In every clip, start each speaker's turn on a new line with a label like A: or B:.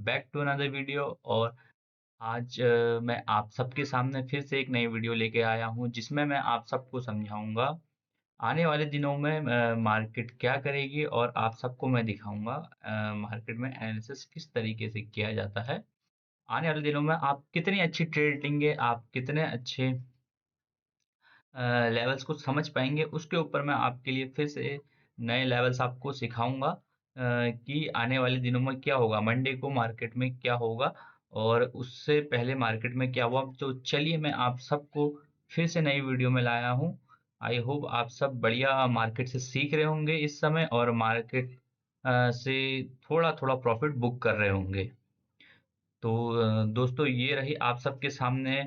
A: Back to another video. और आज मैं आप सबके सामने फिर से एक नई वीडियो लेके आया हूँ जिसमें मैं आप सबको समझाऊंगा आने वाले दिनों में मार्केट क्या करेगी, और आप सबको मैं दिखाऊंगा मार्केट में एनालिसिस किस तरीके से किया जाता है। आने वाले दिनों में आप कितनी अच्छी ट्रेड लेंगे, आप कितने अच्छे लेवल्स को समझ पाएंगे, उसके ऊपर मैं आपके लिए फिर से नए लेवल्स आपको सिखाऊंगा कि आने वाले दिनों में क्या होगा, मंडे को मार्केट में क्या होगा और उससे पहले मार्केट में क्या हुआ। तो चलिए मैं आप सबको फिर से नई वीडियो में लाया हूँ। आई होप आप सब बढ़िया मार्केट से सीख रहे होंगे इस समय, और मार्केट से थोड़ा थोड़ा प्रॉफिट बुक कर रहे होंगे। तो दोस्तों ये रही आप सबके सामने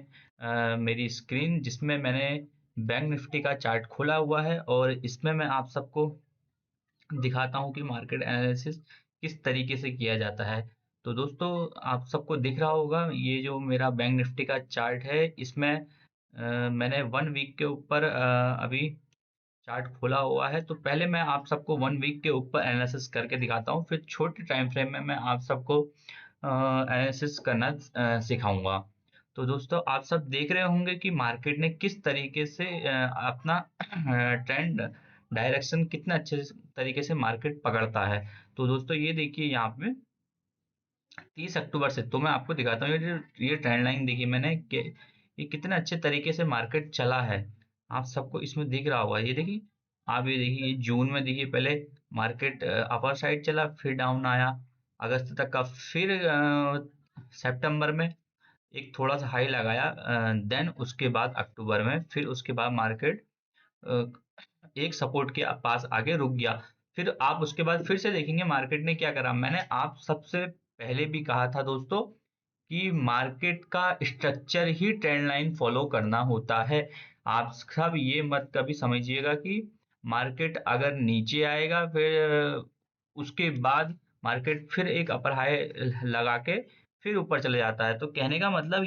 A: मेरी स्क्रीन जिसमें मैंने बैंक निफ्टी का चार्ट खोला हुआ है, और इसमें मैं आप सबको दिखाता हूँ कि मार्केट एनालिसिस किस तरीके से किया जाता है। तो दोस्तों आप सबको दिख रहा होगा ये जो मेरा बैंक निफ्टी का चार्ट है, इसमें मैंने 1 वीक के ऊपर अभी चार्ट खोला हुआ है। तो पहले मैं आप सबको 1 वीक के ऊपर एनालिसिस करके दिखाता हूँ, फिर छोटे टाइम फ्रेम में मैं आप सबको एनालिसिस करना सिखाऊंगा। तो दोस्तों आप सब देख रहे होंगे कि मार्केट ने किस तरीके से अपना ट्रेंड डायरेक्शन कितना अच्छे तरीके से मार्केट पकड़ता है। तो दोस्तों ये देखिए यहाँ पे 30 अक्टूबर से तो मैं आपको दिखाता हूँ ये ट्रेंड लाइन देखिए मैंने कि ये कितने अच्छे तरीके से मार्केट चला है। आप सबको इसमें दिख रहा होगा, ये देखिए। आप ये देखिए ये जून में देखिए पहले मार्केट अपर साइड चला, फिर डाउन आया अगस्त तक का, फिर सितंबर में एक थोड़ा सा हाई लगाया, देन उसके बाद अक्टूबर में फिर उसके बाद मार्केट एक सपोर्ट के पास आगे रुक गया। फिर आप उसके बाद फिर से देखेंगे मार्केट ने क्या करा। मैंने आप सबसे पहले भी कहा था दोस्तों कि मार्केट का स्ट्रक्चर ही ट्रेंड लाइन फॉलो करना होता है। आप सब ये मत कभी समझिएगा कि मार्केट अगर नीचे आएगा फिर उसके बाद मार्केट फिर एक अपर हाई लगा के फिर ऊपर चले जाता है। तो कहने का मतलब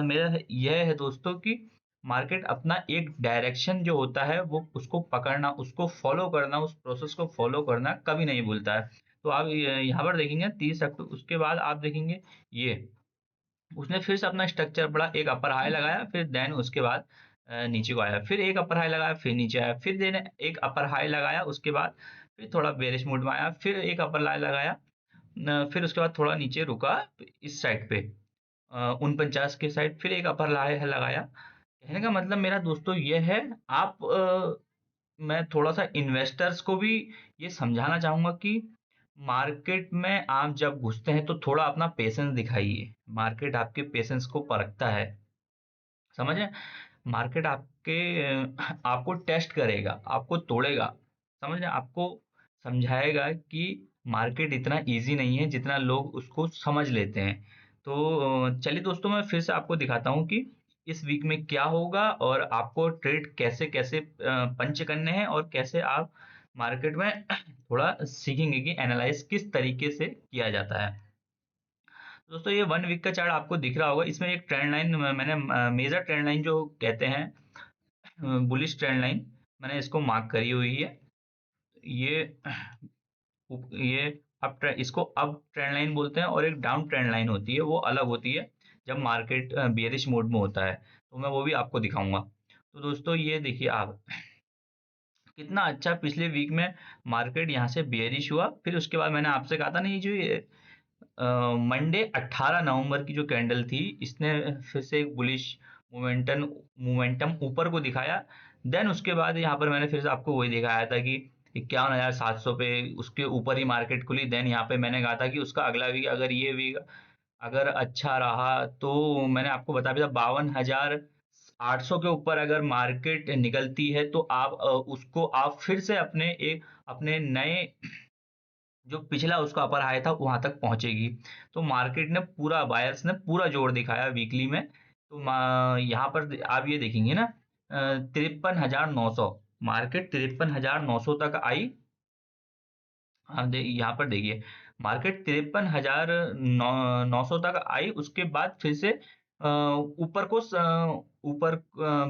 A: मेरा यह है दोस्तों कि मार्केट अपना एक डायरेक्शन जो होता है वो उसको पकड़ना, उसको फॉलो करना, उस प्रोसेस को फॉलो करना कभी नहीं भूलता है। तो आप यहाँ पर देखेंगे 30 अक्टूबर, उसके बाद आप देखेंगे ये उसने फिर से अपना स्ट्रक्चर बड़ा एक अपर हाई लगाया, फिर देन उसके बाद नीचे को आया, फिर एक अपर हाई लगाया, फिर नीचे आया, फिर देन एक अपर हाई लगाया, उसके बाद फिर थोड़ा बेरिश मोड में आया, फिर एक अपर हाई लगाया, फिर उसके बाद थोड़ा नीचे रुका इस साइड पे 49 के साइड, फिर एक अपर हाई लगाया। कहने का मतलब मेरा दोस्तों ये है, आप मैं थोड़ा सा इन्वेस्टर्स को भी ये समझाना चाहूंगा कि मार्केट में आप जब घुसते हैं तो थोड़ा अपना पेशेंस दिखाइए। मार्केट आपके पेशेंस को परखता है, समझे। मार्केट आपको टेस्ट करेगा, आपको तोड़ेगा, समझ रहे हैं? आपको समझाएगा कि मार्केट इतना इजी नहीं है जितना लोग उसको समझ लेते हैं। तो चलिए दोस्तों मैं फिर से आपको दिखाता हूँ कि इस वीक में क्या होगा और आपको ट्रेड कैसे कैसे पंच करने हैं, और कैसे आप मार्केट में थोड़ा सीखेंगे कि एनालाइज किस तरीके से किया जाता है। दोस्तों ये 1 वीक का चार्ट आपको दिख रहा होगा, इसमें एक ट्रेंड लाइन मैंने मेजर ट्रेंड लाइन जो कहते हैं बुलिश ट्रेंड लाइन, मैंने इसको मार्क करी हुई है। ये ये इसको अप ट्रेंड लाइन बोलते हैं, और एक डाउन ट्रेंड लाइन होती है, वो अलग होती है जब मार्केट बियरिश मोड में होता है। तो मैं वो भी आपको दिखाऊंगा। तो दोस्तों ये देखिए आप कितना अच्छा पिछले वीक में मार्केट यहाँ से बियरिश हुआ, फिर उसके बाद मैंने आपसे कहा था ना, ये जो ये मंडे 18 नवंबर की जो कैंडल थी, इसने फिर से एक बुलिश मोमेंटम मोमेंटम ऊपर को दिखाया। देन उसके बाद यहाँ पर मैंने फिर से आपको वही दिखाया था कि 51,700 पे उसके ऊपर ही मार्केट खुली। देन यहाँ पे मैंने कहा था कि उसका अगला वीक अगर ये वीक अगर अच्छा रहा तो मैंने आपको बताया भी था 52,800 के ऊपर अगर मार्केट निकलती है तो आप उसको आप फिर से अपने नए जो पिछला उसका अपर हाई था वहां तक पहुंचेगी। तो मार्केट ने पूरा, बायर्स ने पूरा जोर दिखाया वीकली में। तो यहाँ पर आप ये देखेंगे ना 53,900, मार्केट 53,900 तक आई। हाँ यहाँ पर देखिए मार्केट 53,900 तक आई, उसके बाद फिर से ऊपर को ऊपर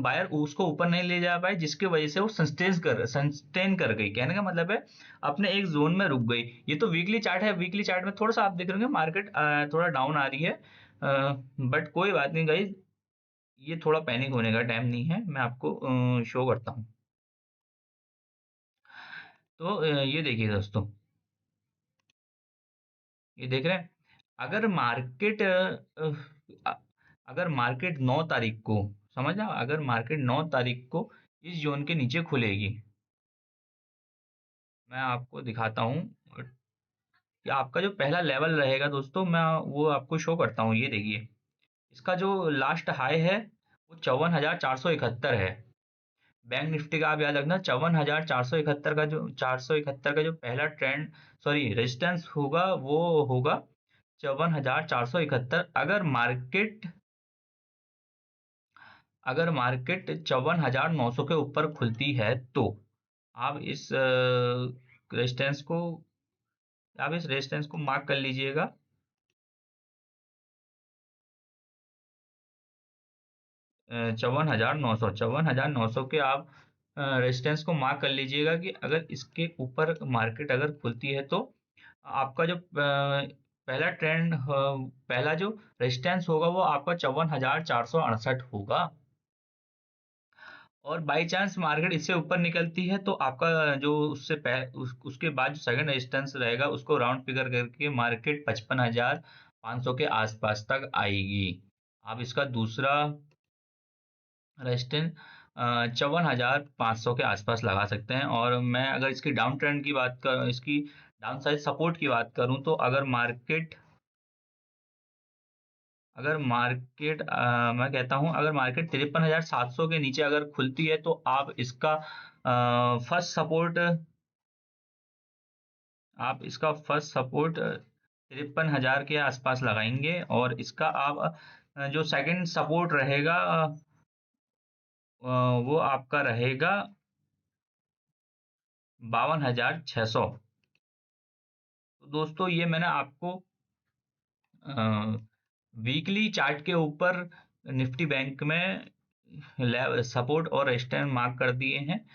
A: बायर उसको ऊपर नहीं ले जा पाए, जिसकी वजह से वो सस्टेन कर गई। कहने का मतलब है अपने एक जोन में रुक गई। ये तो वीकली चार्ट है, वीकली चार्ट में थोड़ा सा आप देख रहे होंगे मार्केट थोड़ा डाउन आ रही है, बट कोई बात नहीं गाइज, ये थोड़ा पैनिक होने का टाइम नहीं है। मैं आपको शो करता हूँ। तो ये देखिए दोस्तों, ये देख रहे हैं, अगर मार्केट अगर मार्केट 9 तारीख को, समझ रहे हो, अगर मार्केट 9 तारीख को इस जोन के नीचे खुलेगी, मैं आपको दिखाता हूँ कि आपका जो पहला लेवल रहेगा दोस्तों, मैं वो आपको शो करता हूँ। ये देखिए, इसका जो लास्ट हाई है वो 54,471 है। बैंक निफ्टी का आप याद रखना, 54,471 का जो 471 का जो पहला ट्रेंड, सॉरी, रेजिस्टेंस होगा वो होगा 54,471। अगर मार्केट 54,900 के ऊपर खुलती है तो आप इस रेजिस्टेंस को आप इस रेजिस्टेंस को मार्क कर लीजिएगा। 54,900 के आप रेजिस्टेंस को मार्क कर लीजिएगा कि अगर इसके ऊपर मार्केट अगर खुलती है तो आपका जो पहला जो रेजिस्टेंस होगा वो आपका 54,468 होगा। और बाई चांस मार्केट इससे ऊपर निकलती है तो आपका जो उसके बाद जो सेकंड रेजिस्टेंस रहेगा उसको राउंड फिगर करके मार्केट 55,500 के आसपास तक आएगी। आप इसका दूसरा रेजिस्टेंस 54,500 के आसपास लगा सकते हैं। और मैं अगर इसकी डाउन ट्रेंड की बात करूँ, इसकी डाउन साइड सपोर्ट की बात करूँ, तो मैं कहता हूँ अगर मार्केट 53,700 के नीचे अगर खुलती है तो आप इसका फर्स्ट सपोर्ट 53,000 के आसपास लगाएंगे। और इसका आप जो सेकंड सपोर्ट रहेगा वो आपका रहेगा 52,600। तो दोस्तों ये मैंने आपको वीकली चार्ट के ऊपर निफ्टी बैंक में सपोर्ट और रेजिस्टेंस मार्क कर दिए हैं।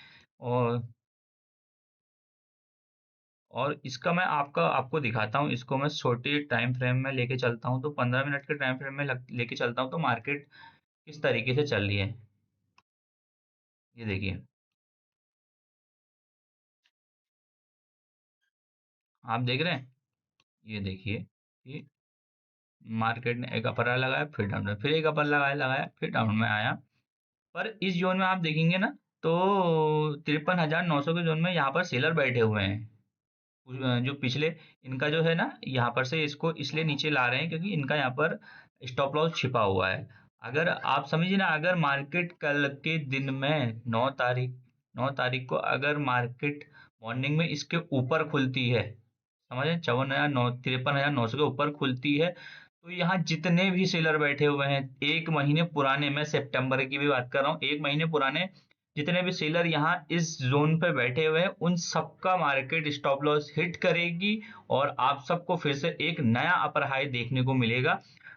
A: और इसका मैं आपको दिखाता हूँ। इसको मैं छोटे टाइम फ्रेम में लेके चलता हूँ, तो 15 मिनट के टाइम फ्रेम में लेके चलता हूँ तो मार्केट किस तरीके से चल रही है। ये देखिए, आप देख रहे हैं, ये देखिए कि मार्केट ने एक अपर लगाया, फिर डाउन में, फिर एक अपर लगाया लगाया फिर डाउन में आया। पर इस जोन में आप देखेंगे ना, तो 53,900 के जोन में यहाँ पर सेलर बैठे हुए हैं। जो पिछले इनका जो है ना, यहाँ पर से इसको इसलिए नीचे ला रहे हैं क्योंकि इनका यहाँ पर स्टॉप लॉस छिपा हुआ है। अगर आप समझिए ना, अगर मार्केट कल के दिन में 9 तारीख को अगर मार्केट मॉर्निंग में इसके ऊपर खुलती है, समझे, 53,900 के ऊपर खुलती है, तो यहाँ जितने भी सेलर बैठे हुए हैं, 1 महीने पुराने, मैं सितंबर की भी बात कर रहा हूँ, 1 महीने पुराने जितने भी सेलर यहाँ इस जोन पे बैठे हुए हैं, उन सबका मार्केट स्टॉप लॉस हिट करेगी और आप सबको फिर से एक नया अपर हाई देखने को मिलेगा।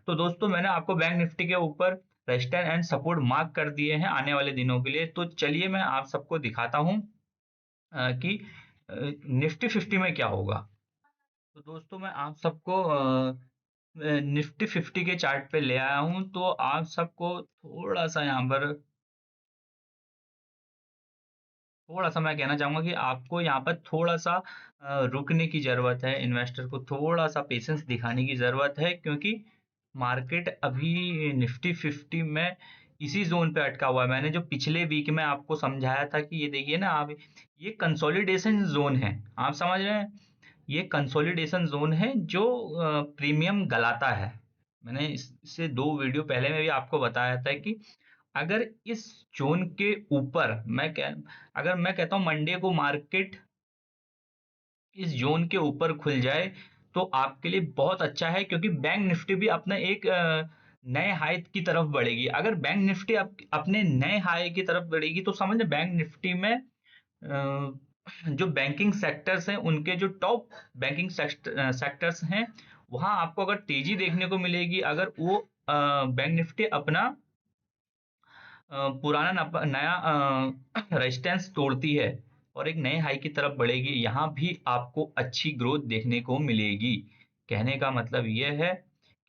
A: तो दोस्तों मैंने आपको बैंक निफ्टी के ऊपर रेजिस्टेंस एंड सपोर्ट मार्क कर दिए हैं आने वाले दिनों के लिए। तो चलिए मैं आप सबको दिखाता हूँ कि निफ्टी 50 में क्या होगा। तो दोस्तों मैं आप सबको निफ्टी 50 के चार्ट पे ले आया हूँ। तो आप सबको थोड़ा सा मैं कहना चाहूंगा कि आपको यहाँ पर थोड़ा सा रुकने की जरूरत है। इन्वेस्टर को थोड़ा सा पेशेंस दिखाने की जरूरत है, क्योंकि मार्केट अभी निफ्टी 50 में इसी जोन पे अटका हुआ है। मैंने जो पिछले वीक में आपको समझाया था कि ये देखिए ना आप, ये कंसोलिडेशन जोन है, आप समझ रहे हैं, ये कंसोलिडेशन जोन है जो प्रीमियम गलाता है। मैंने इससे 2 वीडियो पहले में भी आपको बताया था कि अगर इस जोन के ऊपर अगर मैं कहता हूं मंडे को मार्केट इस जोन के ऊपर खुल जाए तो आपके लिए बहुत अच्छा है, क्योंकि बैंक निफ्टी भी अपना एक नए हाई की तरफ बढ़ेगी। अगर बैंक निफ्टी अपने नए हाई की तरफ बढ़ेगी तो समझ बैंक निफ्टी में जो बैंकिंग सेक्टर्स हैं, उनके जो टॉप बैंकिंग सेक्टर्स हैं वहां आपको अगर तेजी देखने को मिलेगी, अगर वो बैंक निफ्टी अपना पुराना नया रेजिस्टेंस तोड़ती है और एक नए हाई की तरफ बढ़ेगी, यहाँ भी आपको अच्छी ग्रोथ देखने को मिलेगी। कहने का मतलब यह है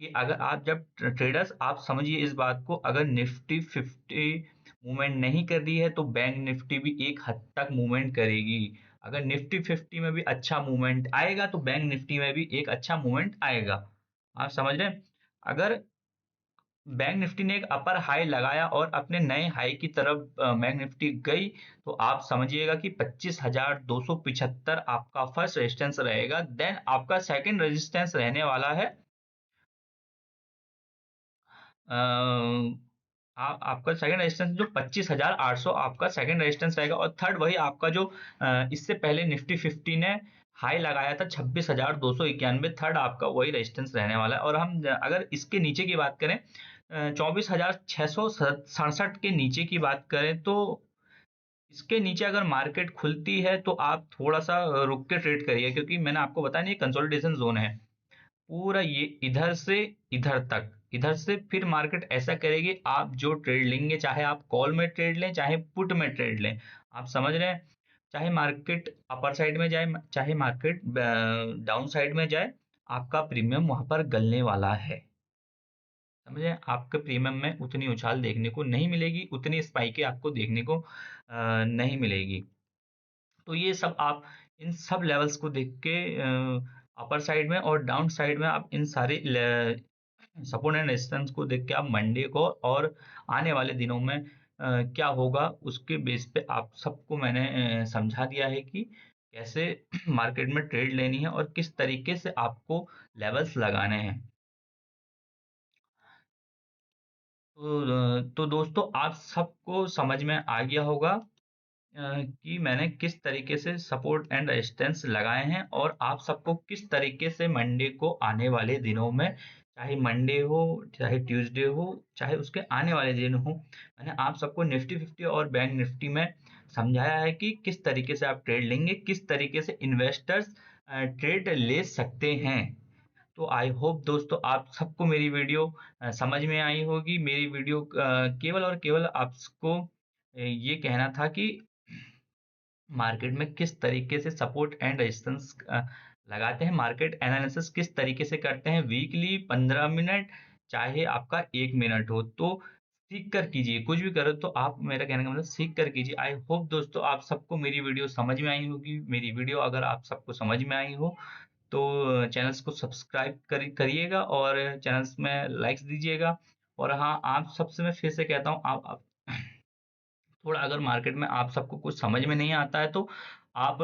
A: कि अगर आप जब ट्रेडर्स, आप समझिए इस बात को, अगर निफ्टी 50 मूवमेंट नहीं कर रही है तो बैंक निफ्टी भी एक हद तक मूवमेंट करेगी। अगर निफ्टी 50 में भी अच्छा मूवमेंट आएगा तो बैंक निफ्टी में भी एक अच्छा मूवमेंट आएगा। आप समझ रहे हैं? अगर बैंक निफ्टी ने एक अपर हाई लगाया और अपने नए हाई की तरफ बैंक निफ्टी गई, तो आप समझिएगा कि 25,275 आपका फर्स्ट रेजिस्टेंस रहेगा। देन आपका सेकंड रेजिस्टेंस रहने वाला है आपका सेकंड रेजिस्टेंस जो 25,800 आपका सेकंड रेजिस्टेंस रहेगा, और थर्ड वही आपका जो इससे पहले निफ्टी 50 ने हाई लगाया था 26,291, थर्ड आपका वही रेजिस्टेंस रहने वाला है। और हम अगर इसके नीचे की बात करें, 24,667 के नीचे की बात करें, तो इसके नीचे अगर मार्केट खुलती है तो आप थोड़ा सा रुक के ट्रेड करिए, क्योंकि मैंने आपको बताया नहीं, कंसोलिडेशन जोन है पूरा ये, इधर से इधर तक, इधर से फिर मार्केट ऐसा करेगी। आप जो ट्रेड लेंगे, चाहे आप कॉल में ट्रेड लें चाहे पुट में ट्रेड लें, आप समझ रहे हैं, चाहे मार्केट अपर साइड में जाए चाहे मार्केट डाउन साइड में जाए, आपका प्रीमियम वहां पर गलने वाला है। समझे? आपके प्रीमियम में उतनी उछाल देखने को नहीं मिलेगी, उतनी स्पाइके आपको देखने को नहीं मिलेगी। तो ये सब आप इन सब लेवल्स को देख के अपर साइड में और डाउन साइड में आप इन सारे सपोर्ट एंड रेजिस्टेंस को देख के आप मंडे को और आने वाले दिनों में क्या होगा उसके बेस पे आप सबको मैंने समझा दिया है कि कैसे मार्केट में ट्रेड लेनी है और किस तरीके से आपको लेवल्स लगाने हैं। तो दोस्तों, आप सबको समझ में आ गया होगा कि मैंने किस तरीके से सपोर्ट एंड रेजिस्टेंस लगाए हैं, और आप सबको किस तरीके से मंडे को आने वाले दिनों में, चाहे मंडे हो चाहे ट्यूसडे हो चाहे उसके आने वाले दिन हो, मैंने आप सबको निफ्टी 50 और बैंक निफ्टी में समझाया है कि किस तरीके से आप ट्रेड लेंगे, किस तरीके से इन्वेस्टर्स ट्रेड ले सकते हैं। तो आई होप दोस्तों आप सबको मेरी वीडियो समझ में आई होगी। मेरी वीडियो केवल और केवल आपको ये कहना था कि मार्केट में किस तरीके से सपोर्ट एंड रेजिस्टेंस लगाते हैं, मार्केट एनालिसिस किस तरीके से करते हैं, वीकली 15 मिनट चाहे आपका 1 मिनट हो, तो सीख कर कीजिए। कुछ भी करो तो आप, मेरा कहने का मतलब, सीख कर कीजिए। आई होप दोस्तों आप सबको मेरी वीडियो समझ में आई होगी। मेरी वीडियो अगर आप सबको समझ में आई हो तो चैनल्स को सब्सक्राइब करिएगा और चैनल्स में लाइक्स दीजिएगा। और हाँ, आप सबसे मैं फिर से कहता हूँ, आप थोड़ा अगर मार्केट में आप सबको कुछ समझ में नहीं आता है तो आप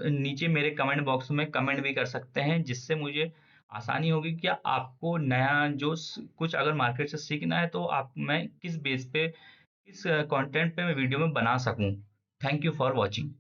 A: नीचे मेरे कमेंट बॉक्स में कमेंट भी कर सकते हैं, जिससे मुझे आसानी होगी कि आपको नया जो कुछ अगर मार्केट से सीखना है तो आप, मैं किस बेस पे, किस कंटेंट पे मैं वीडियो में बना सकूं। Thank you for watching.